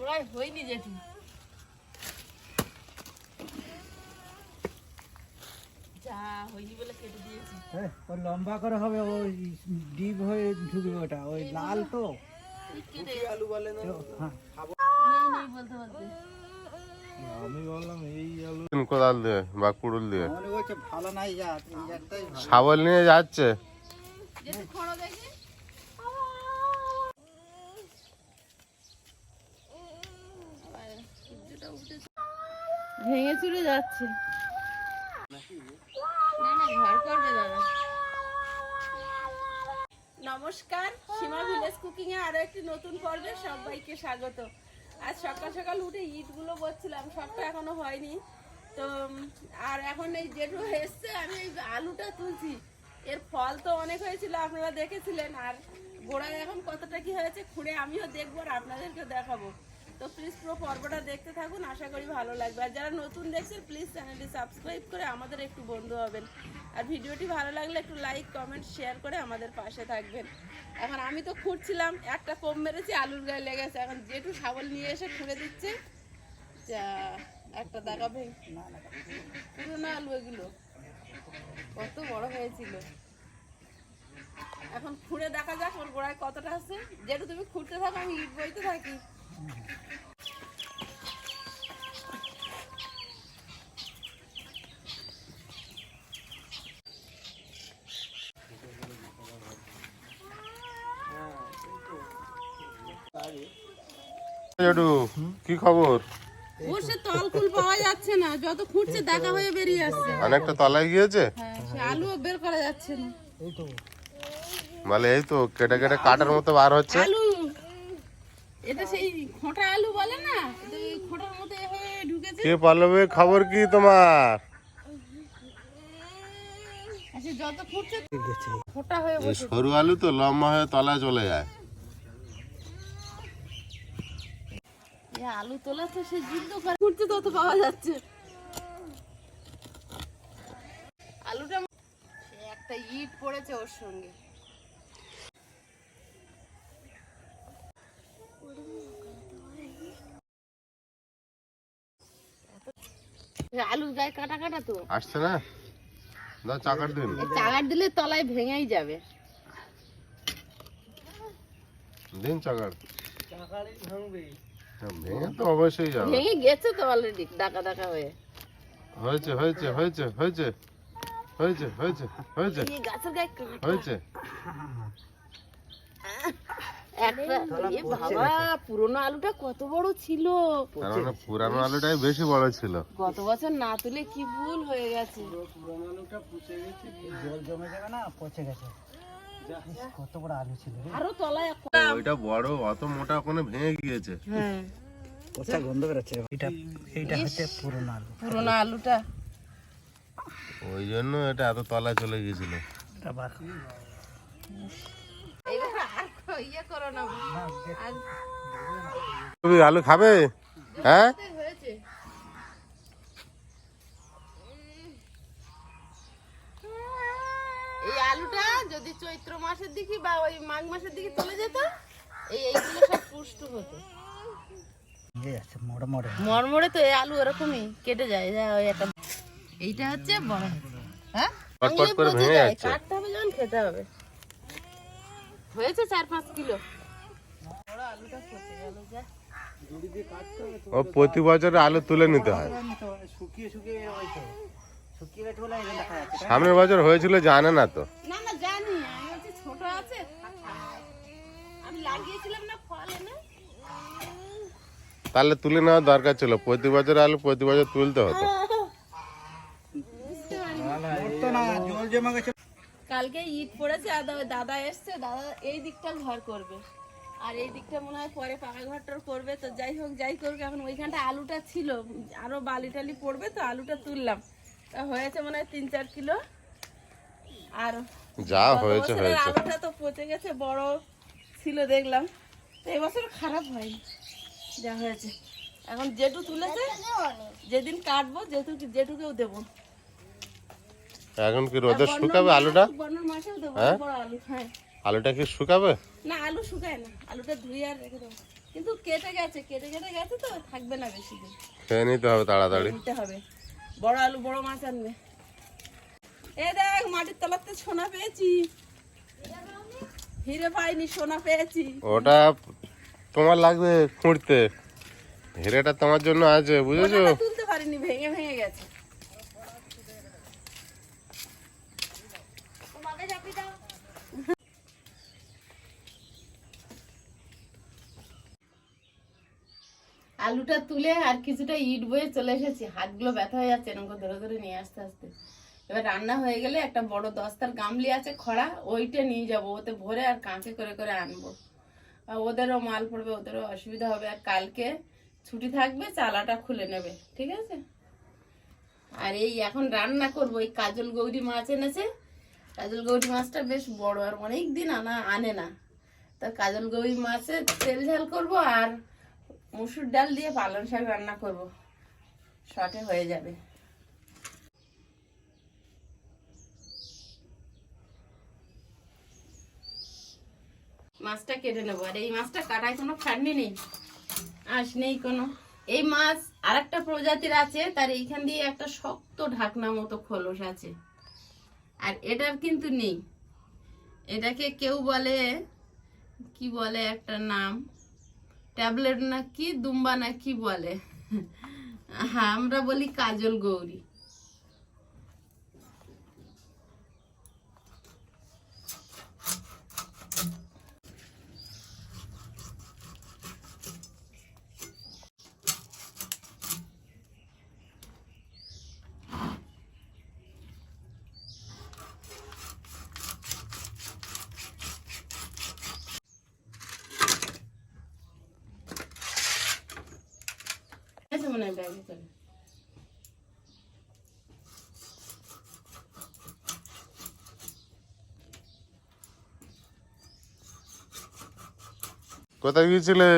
বড়াই হয়নি জেঠু। যা হয়নি বলে কেটে দিয়েছি। ওই লম্বা করে হবে, ওই ডিপ হয়ে ঢুকবে ওটা, ওই লাল তো আলু বলে না, নেই বলতে বলতে। আমি বললাম এই আলু কোদাল দিয়ে বা কুড়ুল দিয়ে মনে করছে ভালো নাই জাত, এই জাতটাই ভালো। শাবল নিয়ে যাচ্ছে। জেঠু খড়ো দেখি। ভেঙে চুরে যাচ্ছে। না না ঘর করবে দাদা। নমস্কার, সীমা ভিলেজ কুকিং এ আরো একটি নতুন পর্বে সবাইকে স্বাগত। আজ সকাল সকাল উঠে ইটগুলো বলছিলাম, সবটা এখনো হয়নি তো। আর এখন এই জেঠু এসছে, আমি এই আলুটা তুলছি। এর ফল তো অনেক হয়েছিল, আপনারা দেখেছিলেন। আর গোড়ায় এখন কতটা কি হয়েছে খুঁড়ে আমিও দেখবো আর আপনাদেরকে দেখাবো। তো প্লিজ পুরো পর্বটা দেখতে থাকুন, আশা করি ভালো লাগবে। আর যারা নতুন দেখছেন প্লিজ চ্যানেলটি সাবস্ক্রাইব করে আমাদের একটু বন্ধু হবেন। আর ভিডিওটি ভালো লাগলে একটু লাইক কমেন্ট শেয়ার করে আমাদের পাশে থাকবেন। এখন আমি তো খুঁড়ছিলাম, একটা কম মেরেছি, আলুর গায়ে লেগেছে। এখন জেঠু শাবল নিয়ে এসে খুঁড়ে দিচ্ছে। যা একটা দাগা ভেঙে পুরোনো আলু, এগুলো কত বড় হয়েছিল। এখন খুঁড়ে দেখা যাক ওর গোড়ায় কতটা আছে। জেঠু তুমি খুঁড়তে থাকো, আমি ইট বইতে থাকি। কি খবর? ওর সে তলকুল পাওয়া যাচ্ছে না, যত খুঁড়ছে দেখা হয়ে বেরিয়ে আসছে। অনেকটা তলায় গিয়েছে। হ্যাঁ, সে আলুও বের করা যাচ্ছে না। বলে এই তো কেটে কেটে কাটার মতো বার হচ্ছে। আলু এটা সেই খোঁটা আলু বলে না, এটা ওই খোঁটার মতো এভাবে ঢুকেছে। কে পালবে? খবর কি তোমার? আচ্ছা, যত খুঁড়ছে খোঁটা হয়ে এই বসে। সরু আলু তো লম্বা হয়ে তলায় চলে যায়। এই আলু তোলা তো সে যুদ্ধ করে খুঁড়ছে, তত পাওয়া যাচ্ছে। আলুটা সে একটা ইট পড়েছে ওর সঙ্গে। আলুর গায়ে কাটা কাটা তো আসছে না, দাও চাকার দিন। চাগার দিলে তলায় ভেঙেই যাবে। দিন চাকার। টাকারই ভাঙবে। ভেঙে তো অবশ্যই যাবে। ভেঙে গেছে তো অলরেডি, ডাকা ডাকা হয়ে। হয়েছে হয়েছে হয়েছে হয়েছে হয়েছে হয়েছে হয়েছে এই গাছের গায়ে কাটা। হয়েছে। একটা এ বাবা, পুরনো আলুটা কত বড় ছিল। তার মানে পুরানো আলুটাই বেশি বড় ছিল। গত বছর না তুলে কি ভুল হয়ে গেছে। পুরোনো আলুটা পচে গেছে, জল জমে যাবে না, পচে গেছে। কত বড় আলু ছিল রে। আরো তলায় ওইটা বড়, অত মোটা কোনে ভেঙে গিয়েছে। হ্যাঁ, পচা গন্ধ বেরোচ্ছে। এইটা হচ্ছে পুরোনো আলু। পুরনো আলুটা ওই জন্য এটা এত তলায় চলে গিয়েছিল। এটা বার এইবার আর ইয়ে করো না। আর তুমি আলু খাবে? হ্যাঁ, হয়েছে। এই আলুটা যদি চৈত্র মাসের দিকে বা ওই মাঘ মাসের দিকে চলে যেত, এইগুলো সব পুষ্ট হতো। এই আছে মোড়ে মোড়ে। মরমরে তো এই আলু এরকমই কেটে যায়। ওই একটা এইটা হচ্ছে বড়, হ্যাঁ পটপট করে ভেঙে যাচ্ছে। কাটতে হবে যখন খেতে হবে। হয়েছে 4-5 কিলো। বড় আলুটা পচে গেল। যা ও প্রতি বছর আলু তুলে নিতে হয়। শুকিয়ে শুকিয়ে হয়েছে, শুকিয়ে গেছে বলে এই দেখা যাচ্ছে। সামনের বছর হয়েছিল জানে না তো। না না জানি, আমি বলছি ছোট আছে, আমি লাগিয়েছিলাম না ফল এনে। তাহলে তুলে নেওয়ার দরকার ছিল। প্রতি বছর আলু প্রতি বছর তুলতে হতো। জল জমে গেছে। কালকে ঈদ পড়েছে, আর দাদা এসছে, দাদা এই দিকটা ঘর করবে আর এই দিকটা মনে হয় পরে পাকা ঘরটার করবে। তো যাই হোক যাই করুক, এখন ওইখানটা আলুটা ছিল, আরো বালি টালি পড়বে, তো আলুটা তুললাম। তা হয়েছে মনে হয় 3-4 কিলো। আর যা হয়েছে হয়েছে। আলুটা তো পচে গেছে, বড় ছিল দেখলাম, তো এবছর খারাপ হয়নি যা হয়েছে। এখন জেঠু তুলেছে, যেদিন কাটবো জেঠুকেও দেবো। এখন কি রোদে শুকাবে আলুটা? বর্ণর মাসেও দেবো বড় আলু। হ্যাঁ, আলুটা কি শুকাবে? না আলু শুকায় না, আলুটা ধুয়ে আর রেখে দেবো। কিন্তু কেটে গেছে তো থাকবে না বেশি দিন। খেয়ে নিতে হবে তাড়াতাড়ি। নিতে হবে। বড় আলু বড় মাছ আনবে। এ দেখ মাটির তলাতে সোনা পেয়েছি। হিরে পাইনি, সোনা পেয়েছি। ওটা তোমার লাগবে খুঁড়তে, হিরেটা তোমার জন্য আছে, বুঝেছো? ওটা তুলতে পারিনি, ভেঙে ভেঙে গেছে। আলুটা তুলে আর কিছুটা ইট বয়ে চলে এসেছি, হাতগুলো ব্যথা হয়ে যাচ্ছে এরকম ধরে ধরে নিয়ে আসতে আসতে। এবার রান্না হয়ে গেলে একটা বড় দস্তার গামলি আছে খড়া, ওইটা নিয়ে যাব, ওতে ভরে আর কাঁচে করে করে আনবো। আর ওদেরও মাল পড়বে, ওদেরও অসুবিধা হবে। আর কালকে ছুটি থাকবে, চালাটা খুলে নেবে, ঠিক আছে? আর এই এখন রান্না করবো, এই কাজল গৌরী মাছ এনেছে। কাজল গৌরী মাছটা বেশ বড়, আর অনেক দিন আনে না। তা কাজল গৌরী মাছের তেল ঝাল করবো আর মসুর ডাল দিয়ে পালং শাক রান্না করব, শর্টে হয়ে যাবে। মাছটা কেটে নেবো। আর এই মাছটা কাটায় কোনো খাটনি নেই, আঁশ নেই কোনো। এই মাছ আরেকটা প্রজাতির আছে, তার এইখান দিয়ে একটা শক্ত ঢাকনা মতো খোলস আছে, আর এটার কিন্তু নেই। এটাকে কেউ বলে, কি বলে একটা নাম, ট্যাবলেট না কি দুম্বা না কি বলে, হ্যাঁ আমরা বলি কাজল গৌরী। মনে হয় ব্যাগে করে। কোথায় গিয়েছিলে?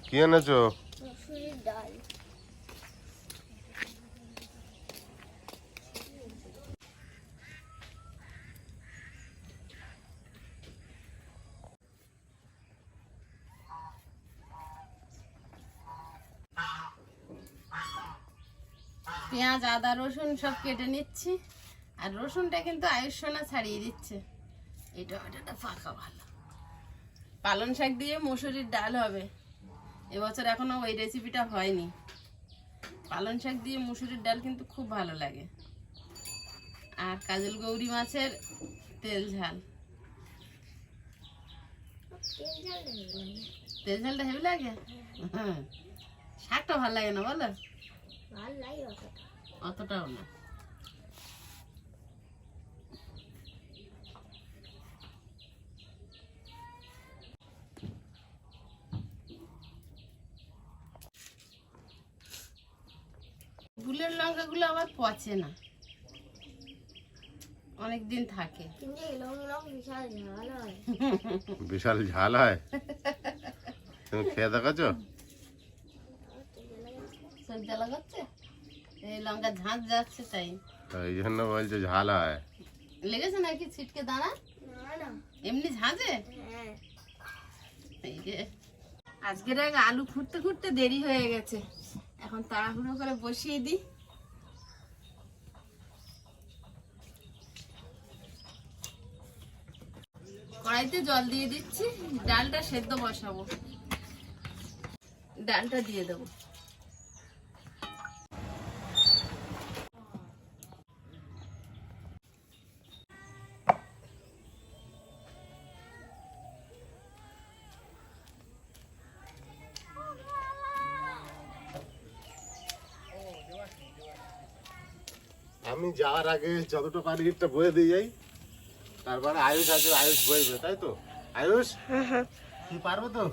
কি এনেছো? পেঁয়াজ আদা রসুন সব কেটে নিচ্ছি। আর রসুনটা কিন্তু আয়ুষ্মানা ছাড়িয়ে দিচ্ছে। এটা ওটা ফাঁকা ভালো। পালং শাক দিয়ে মসুরির ডাল হবে এবছর, এখনো ওই রেসিপিটা হয়নি। পালং শাক দিয়ে মসুরির ডাল কিন্তু খুব ভালো লাগে। আর কাজল গৌরী মাছের তেল ঝাল। তেল ঝালটা হেভি লাগে। হ্যাঁ, শাকটা ভালো লাগে না বলো? অতটাও না। গুলের লঙ্কাগুলো আবার পচে না, অনেকদিন থাকে। বিশাল ঝাল হয়, তুমি খেয়ে দেখাচ্ছো? সবজি লাগাচ্ছে, এই লঙ্কা ঝাঁঝ যাচ্ছে তাই এই জন্য বলছে ঝাল হয়। লেগেছে নাকি ছিটকে দাঁড়া? এমনি ঝাঁঝে। এই যে আজকের আগে আলু খুঁড়তে খুঁড়তে দেরি হয়ে গেছে, এখন তাড়াহুড়ো করে বসিয়ে দিই। কড়াইতে জল দিয়ে দিচ্ছি, ডালটা সেদ্ধ বসাবো। ডালটা দিয়ে দেবো। আমি যাওয়ার আগে যতটা পারি একটা বয়ে দিয়ে যাই, তারপরে আয়ুষ আছে, আয়ুষ বইবে, তাই তো? আয়ুষ কি পারবে তো?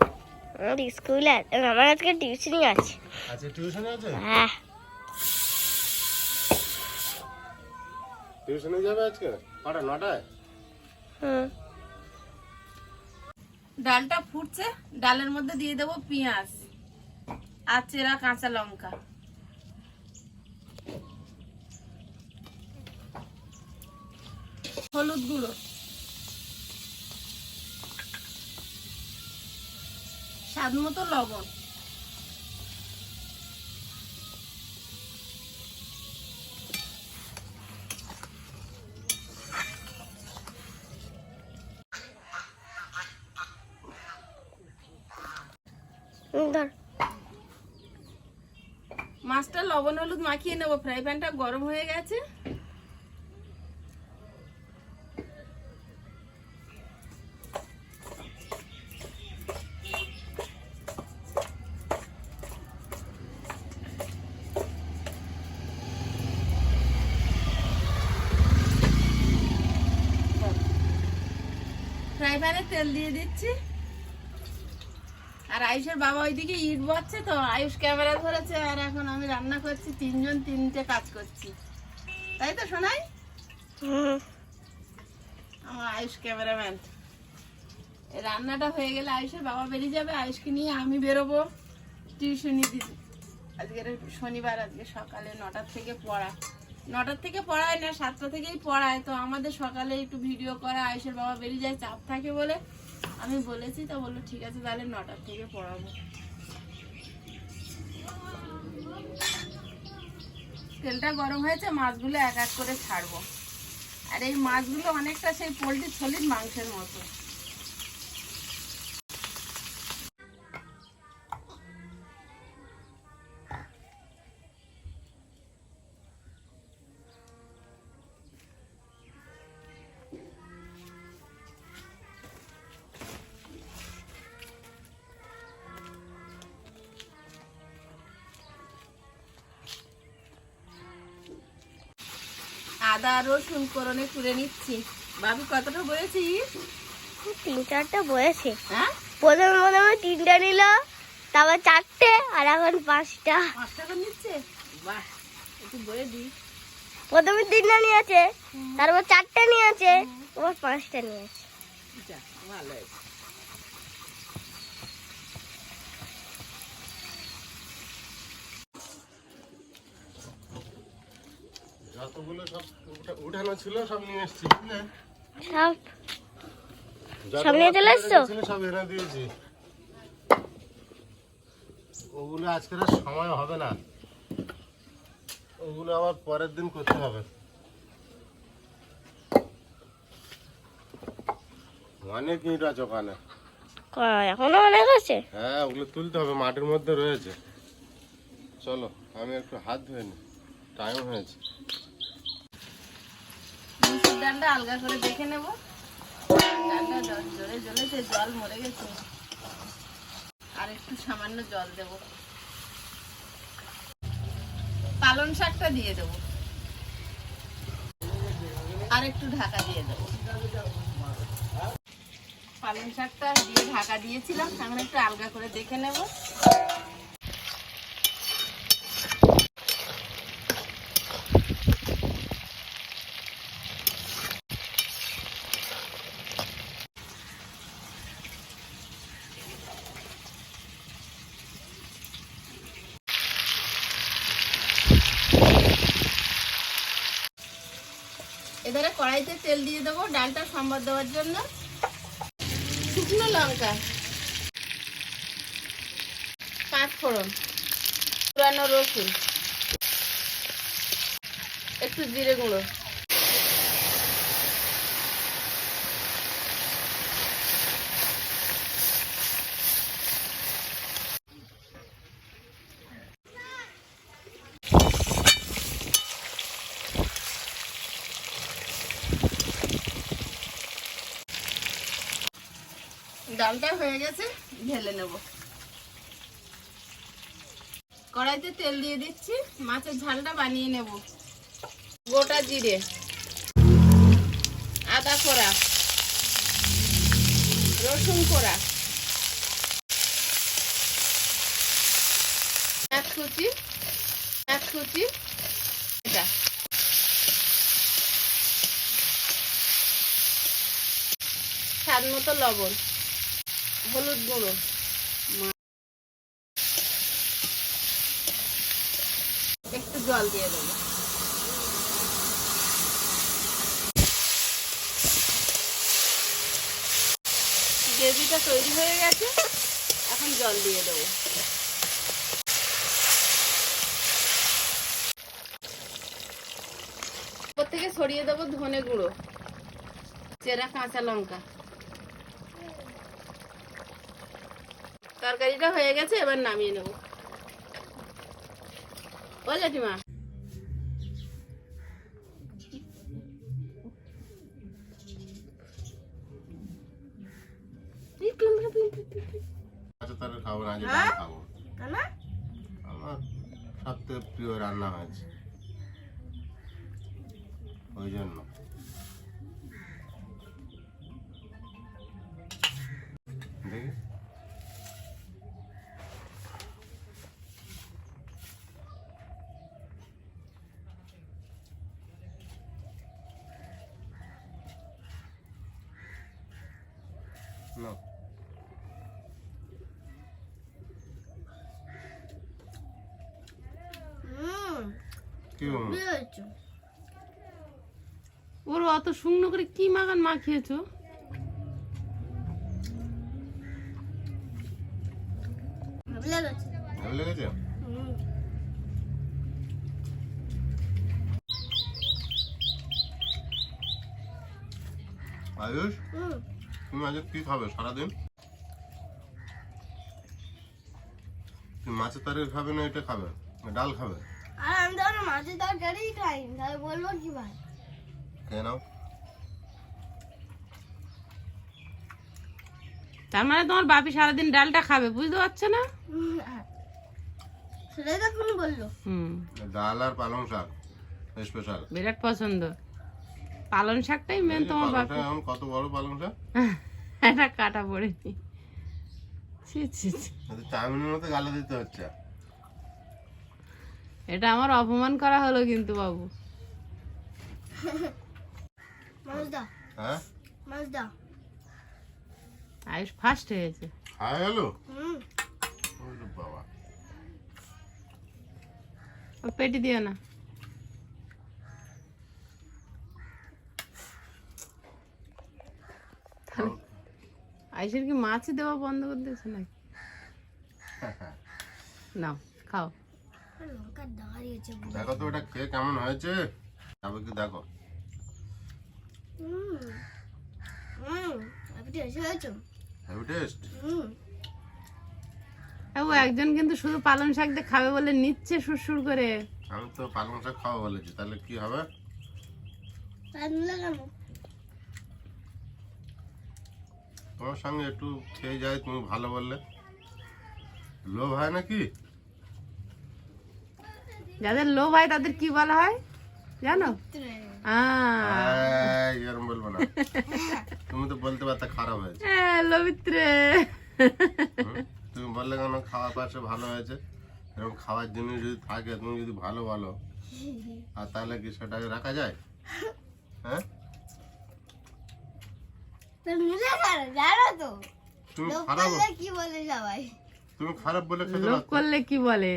আমার স্কুল আছে, আমার আজকে টিউশনই আছে। আচ্ছা, টিউশনে আছে? হ্যাঁ, টিউশনে যাবে আজকে কটা? 9টায়? ডালটা ফুটছে, ডালের মধ্যে দিয়ে দেবো পেঁয়াজ আর চেরা কাঁচা লঙ্কা। হলুদ গুঁড়ো, স্বাদ মতো লবণ। ধর মাছটা লবণ হলুদ মাখিয়ে নেবো। ফ্রাই প্যানটা গরম হয়ে গেছে। ফ্রাই প্যানে তেল দিয়ে দিচ্ছি। আর আয়ুষের বাবা ওইদিকে ইট বাচ্ছে, তো আয়ুষ ক্যামেরা ধরেছে আর এখন আমি রান্না করছি। তিনজন তিনটে কাজ করছি, তাই তো শোনাই? আমার আয়ুষ ক্যামেরাম্যান। এই রান্নাটা হয়ে গেলে আয়ুষের বাবা বেরিয়ে যাবে, আয়ুষকে নিয়ে আমি বেরোবো টিউশনি দিতে। আজকের শনিবার, আজকে সকালে 9টার থেকে পড়া। 9টার থেকে পড়ায় না, 7টা থেকেই পড়ায়। তো আমাদের সকালে একটু ভিডিও করা, আয়ুষের বাবা বেরিয়ে যায়, চাপ থাকে বলে আমি বলেছি। তো বললো ঠিক আছে তাহলে 9টার থেকে পড়াবো। তেলটা গরম হয়েছে, মাছগুলো এক এক করে ছাড়বো। আর এই মাছগুলো অনেকটা সেই পোলট্রির সলিড মাংসের মতো। আদা রসুন করনে কুড়ে নিচ্ছি। ভাবি কতটা বলেছিস? 3-4টা বয়েছে। হ্যাঁ, প্রথমে 3টা নিল, তারপর 4টে, আর এখন 5টা। 5 টাকা নিচ্ছে। বাহ, একটু বলে দিই। প্রথমে 3টা নিয়েছে, তারপর 4টে নিয়েছে, আবার 5টা নিয়েছে। যা, ভালো হয়েছে। যতগুলো সব উঠানো ছিল সব নিয়ে এসেছি, বুঝলে? সব যতগুলো সব নিয়ে চলে এসছো? ছিল সব এনে দিয়েছি। ওগুলো আজকের আর সময় হবে না, ওগুলো আবার পরের দিন করতে হবে। অনেক ইট আছে ওখানে। এখনো অনেক আছে। হ্যাঁ, ওগুলো তুলতে হবে, মাটির মধ্যে রয়েছে। চলো আমি একটু হাত ধুয়ে নিই, টাইম হয়েছে। মুসুর ডালটা আলগা করে দেখে নেব। ডালটা জলে জ্বলেছে, জল মরে গেছে। আর একটু সামান্য জল দেব। পালং শাকটা দিয়ে দেব, আর একটু ঢাকা দিয়ে দেব। পালং শাকটা দিয়ে ঢাকা দিয়েছিলাম, এখন একটু আলগা করে দেখে নেব। এবারে কড়াইতে তেল দিয়ে দেবো ডালটা সম্বাদ দেওয়ার জন্য। শুকনো লঙ্কা, 5 ফোড়ন, পুরানো রসুন, একটু জিরে গুঁড়ো, ডালটা হয়ে গেছে, ঢেলে নেব। কড়াইতে তেল দিয়ে দিচ্ছি, মাছের ঝালটা বানিয়ে নেব। গোটা জিরে, আদা কোড়া, রসুন কোড়া, পেঁয়াজ কুচি, এটা স্বাদ মতো লবণ, হলুদ গুঁড়ো, একটু জল দিয়ে দেবো। গ্রেভিটা তৈরি হয়ে গেছে, এখন জল দিয়ে দেবো। উপর থেকে ছড়িয়ে দেবো ধনে গুঁড়ো, চেরা কাঁচা লঙ্কা। তরকারিটা হয়ে গেছে, এবার নামিয়ে নেব। ও জেঠিমা, আচ্ছা তাহলে খাবো না, আজ ডাল খাবো। কেন? আমার সবথেকে প্রিয় রান্না হয়েছে, ওই জন্য। দেখি না, কি বলবো? কি হয়েছে? ওর অত শুকনো করে কি মাখান মাখিয়েছো? ভালো লাগছে। ভালো লেগেছে? আয়ুষ, তুমি আজ কি খাবে সারাদিন? তুমি মাছের তরকারি খাবে না এটা খাবে না ডাল খাবে? আর আমি তো মাছের তরকারি খাই, তাহলে বলবো কি ভাই? খেয়ে নাও। তার মানে তোমার বাপি সারাদিন ডালটা খাবে, বুঝতে পারছো না? সেটাই তো তুমি বললো। ডাল আর পালং শাক স্পেশাল, বিরাট পছন্দ। পালং শাকটাই মেন তোমার বাপি। এখন কত বড় পালং শাক, এটা কাটা পড়েনি। ছি ছি ছি। চাউমিনের মতো গালে দিতে হচ্ছে। এটা আমার অপমান করা হলো কিন্তু বাবু। মাছ দাও, হ্যাঁ মাছ দাও। আয়ুষ ফার্স্ট হয়েছে। খাওয়া গেল? হুম, ওরে বাবা, ও পেটি দিও না। আয়ুষের কি মাছই দেওয়া বন্ধ করে দিয়েছে নাকি? নাও খাও। লঙ্কা দাঁড়িয়েছে। দেখো তো ওটা খেয়ে কেমন হয়েছে, তবে কি দেখো। আপনি এসে হয়েছো? Heavy taste. ও একজন কিন্তু শুধু পালং শাক দিয়ে খাবে বলে নিচ্ছে সুরসুর করে। আমি তো পালং শাক খাওয়া বলেছি, তাহলে কি হবে? কেন? তোমার সঙ্গে একটু খেয়ে যাই, তুমি ভালো বললে। লোভ হয় নাকি? যাদের লোভ হয় তাদের কি বলা হয় জানো? এরকম বলবো না, তুমি তো বলতে পারতে খারাপ হয়েছে। লোভিত্রে। তুমি বললে কেন খাওয়ার পাশে ভালো হয়েছে? এরকম খাওয়ার জিনিস যদি থাকে, তুমি যদি ভালো বলো, আর তাহলে কি সেটাকে রাখা যায়? হ্যাঁ, জানো তো তুমি লোভ খারাপ, করলে কি বলে সবাই? তুমি খারাপ বলে খেতে লোভ পারছো। করলে কি বলে?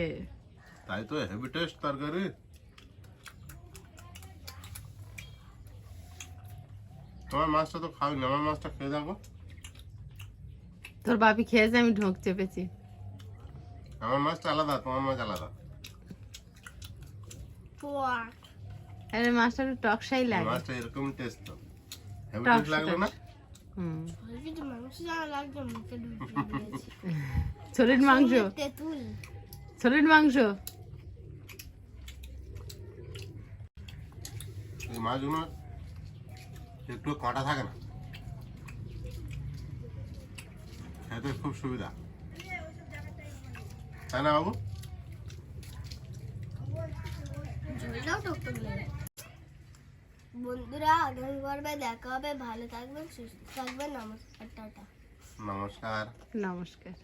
তাই তো হেভি টেস্ট তরকারি। তোমার মাছটা তো খাওনি, আমার মাছটা খেয়ে দেখো। তোর বাপি খেয়েছে, আমি ঢোক চেপেছি। আমার মাছটা আলাদা, তোমার মাছ আলাদা। আরে মাছটা একটু টকসাই লাগে। মাছটা এরকম টেস্ট তো হেভি টক টেস্ট লাগলো না? হুম। মাংস জানা লাগবে মুখে ঢুকিয়ে দিয়েছি। সলিড মাংস, তেঁতুল। সলিড মাংস। এই মাছগুলো একটু কাঁটা থাকে না, খেতে খুব সুবিধা, তাই না বাবু? ঝোলটাও টকটক লাগে। বন্ধুরা আগামী পর্বে দেখা হবে, ভালো থাকবেন, সুস্থ থাকবেন, নমস্কার, টাটা। নমস্কার। নমস্কার।